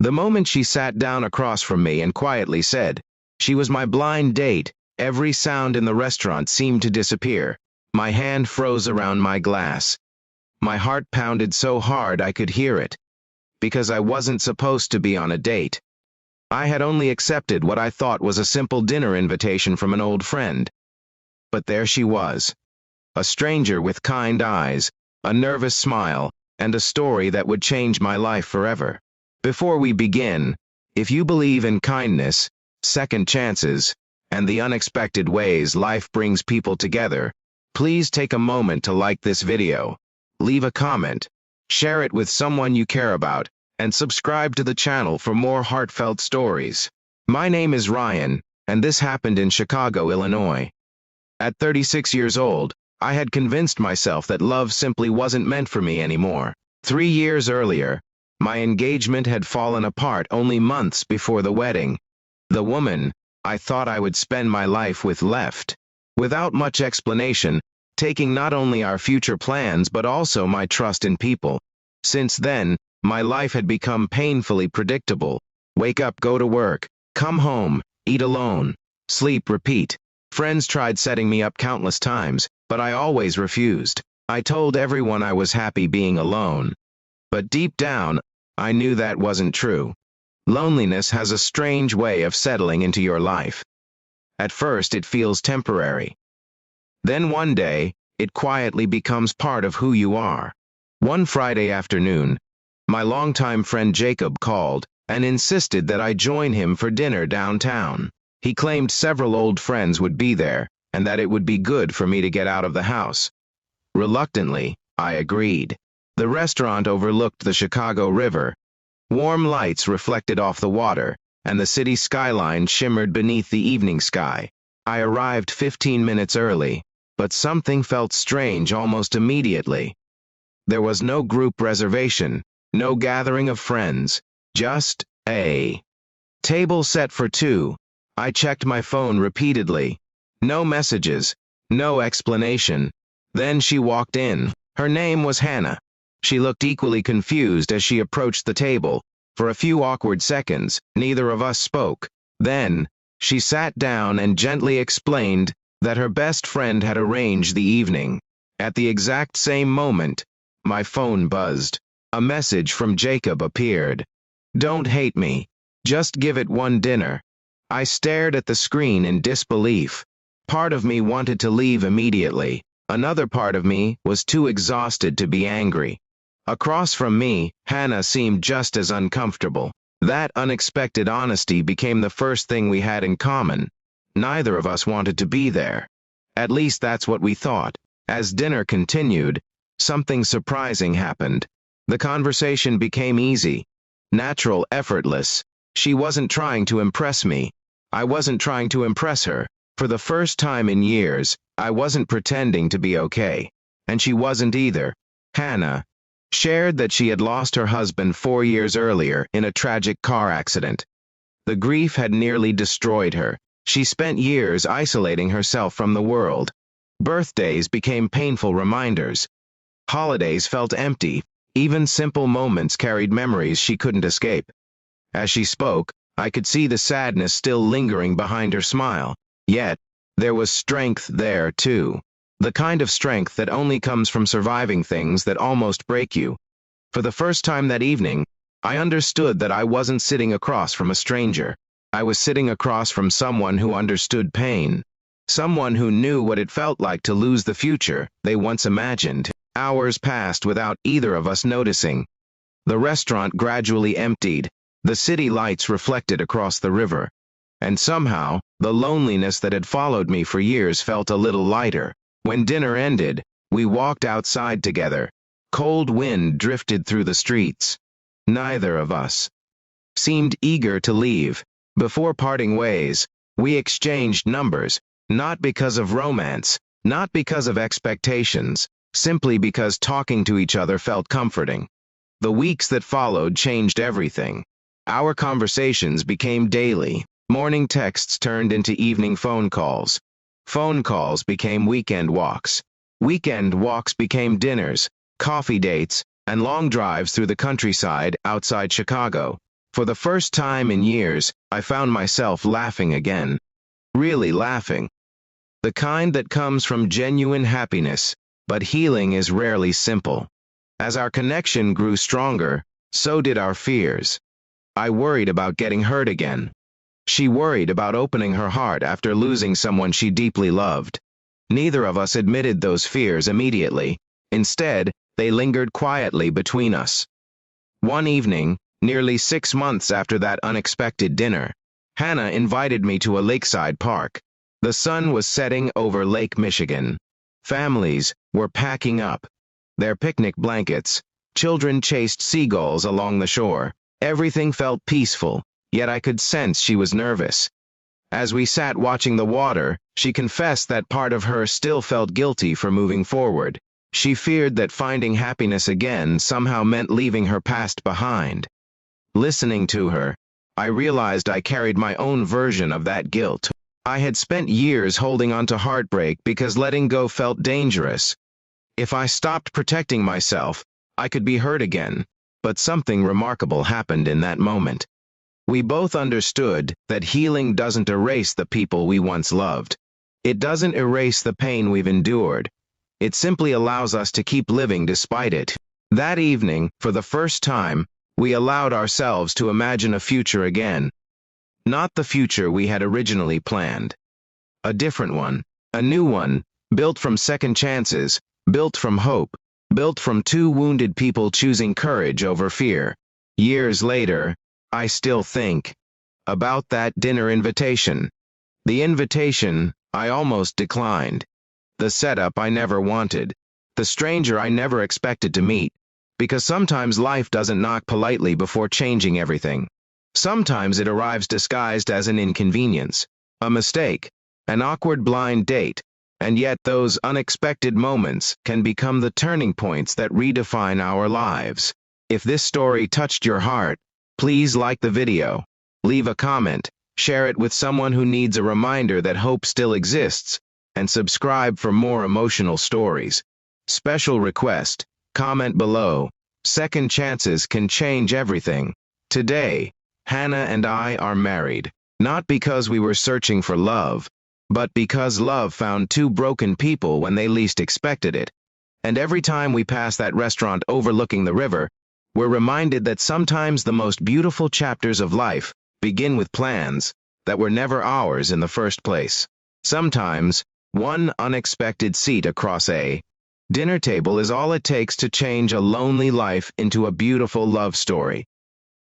The moment she sat down across from me and quietly said, she was my blind date, every sound in the restaurant seemed to disappear. My hand froze around my glass. My heart pounded so hard I could hear it. Because I wasn't supposed to be on a date. I had only accepted what I thought was a simple dinner invitation from an old friend. But there she was. A stranger with kind eyes, a nervous smile, and a story that would change my life forever. Before we begin, if you believe in kindness, second chances, and the unexpected ways life brings people together, please take a moment to like this video, leave a comment, share it with someone you care about, and subscribe to the channel for more heartfelt stories. My name is Ryan, and this happened in Chicago, Illinois. At 36 years old, I had convinced myself that love simply wasn't meant for me anymore. 3 years earlier, my engagement had fallen apart only months before the wedding. The woman I thought I would spend my life with left, without much explanation, taking not only our future plans but also my trust in people. Since then, my life had become painfully predictable. Wake up, go to work, come home, eat alone, sleep, repeat. Friends tried setting me up countless times, but I always refused. I told everyone I was happy being alone. But deep down, I knew that wasn't true. Loneliness has a strange way of settling into your life. At first, it feels temporary. Then one day, it quietly becomes part of who you are. One Friday afternoon, my longtime friend Jacob called and insisted that I join him for dinner downtown. He claimed several old friends would be there, and that it would be good for me to get out of the house. Reluctantly, I agreed. The restaurant overlooked the Chicago River. Warm lights reflected off the water, and the city skyline shimmered beneath the evening sky. I arrived 15 minutes early, but something felt strange almost immediately. There was no group reservation, no gathering of friends, just a table set for two. I checked my phone repeatedly. No messages, no explanation. Then she walked in. Her name was Hannah. She looked equally confused as she approached the table. For a few awkward seconds, neither of us spoke. Then, she sat down and gently explained that her best friend had arranged the evening. At the exact same moment, my phone buzzed. A message from Jacob appeared. "Don't hate me. Just give it one dinner." I stared at the screen in disbelief. Part of me wanted to leave immediately. Another part of me was too exhausted to be angry. Across from me, Hannah seemed just as uncomfortable. That unexpected honesty became the first thing we had in common. Neither of us wanted to be there. At least that's what we thought. As dinner continued, something surprising happened. The conversation became easy, natural, effortless. She wasn't trying to impress me. I wasn't trying to impress her. For the first time in years, I wasn't pretending to be okay. And she wasn't either. Hannah shared that she had lost her husband 4 years earlier in a tragic car accident. The grief had nearly destroyed her. She spent years isolating herself from the world. Birthdays became painful reminders. Holidays felt empty. Even simple moments carried memories she couldn't escape. As she spoke, I could see the sadness still lingering behind her smile. Yet, there was strength there, too. The kind of strength that only comes from surviving things that almost break you. For the first time that evening, I understood that I wasn't sitting across from a stranger. I was sitting across from someone who understood pain. Someone who knew what it felt like to lose the future they once imagined. Hours passed without either of us noticing. The restaurant gradually emptied. The city lights reflected across the river. And somehow, the loneliness that had followed me for years felt a little lighter. When dinner ended, we walked outside together. Cold wind drifted through the streets. Neither of us seemed eager to leave. Before parting ways, we exchanged numbers, not because of romance, not because of expectations, simply because talking to each other felt comforting. The weeks that followed changed everything. Our conversations became daily. Morning texts turned into evening phone calls. Phone calls became weekend walks. Weekend walks became dinners, coffee dates, and long drives through the countryside outside Chicago. For the first time in years, I found myself laughing again. Really laughing. The kind that comes from genuine happiness, but healing is rarely simple. As our connection grew stronger, so did our fears. I worried about getting hurt again. She worried about opening her heart after losing someone she deeply loved. Neither of us admitted those fears immediately. Instead, they lingered quietly between us. One evening, nearly 6 months after that unexpected dinner, Hannah invited me to a lakeside park. The sun was setting over Lake Michigan. Families were packing up their picnic blankets. Children chased seagulls along the shore. Everything felt peaceful, yet I could sense she was nervous. As we sat watching the water, she confessed that part of her still felt guilty for moving forward. She feared that finding happiness again somehow meant leaving her past behind. Listening to her, I realized I carried my own version of that guilt. I had spent years holding on to heartbreak because letting go felt dangerous. If I stopped protecting myself, I could be hurt again. But something remarkable happened in that moment. We both understood that healing doesn't erase the people we once loved. It doesn't erase the pain we've endured. It simply allows us to keep living despite it. That evening, for the first time, we allowed ourselves to imagine a future again. Not the future we had originally planned. A different one. A new one, built from second chances, built from hope, built from two wounded people choosing courage over fear. Years later, I still think about that dinner invitation. The invitation I almost declined. The setup I never wanted. The stranger I never expected to meet. Because sometimes life doesn't knock politely before changing everything. Sometimes it arrives disguised as an inconvenience, a mistake, an awkward blind date, and yet those unexpected moments can become the turning points that redefine our lives. If this story touched your heart, please like the video, leave a comment, share it with someone who needs a reminder that hope still exists, and subscribe for more emotional stories. Special request, comment below. Second chances can change everything. Today, Hannah and I are married, not because we were searching for love, but because love found two broken people when they least expected it. And every time we pass that restaurant overlooking the river, we're reminded that sometimes the most beautiful chapters of life begin with plans that were never ours in the first place. Sometimes, one unexpected seat across a dinner table is all it takes to change a lonely life into a beautiful love story.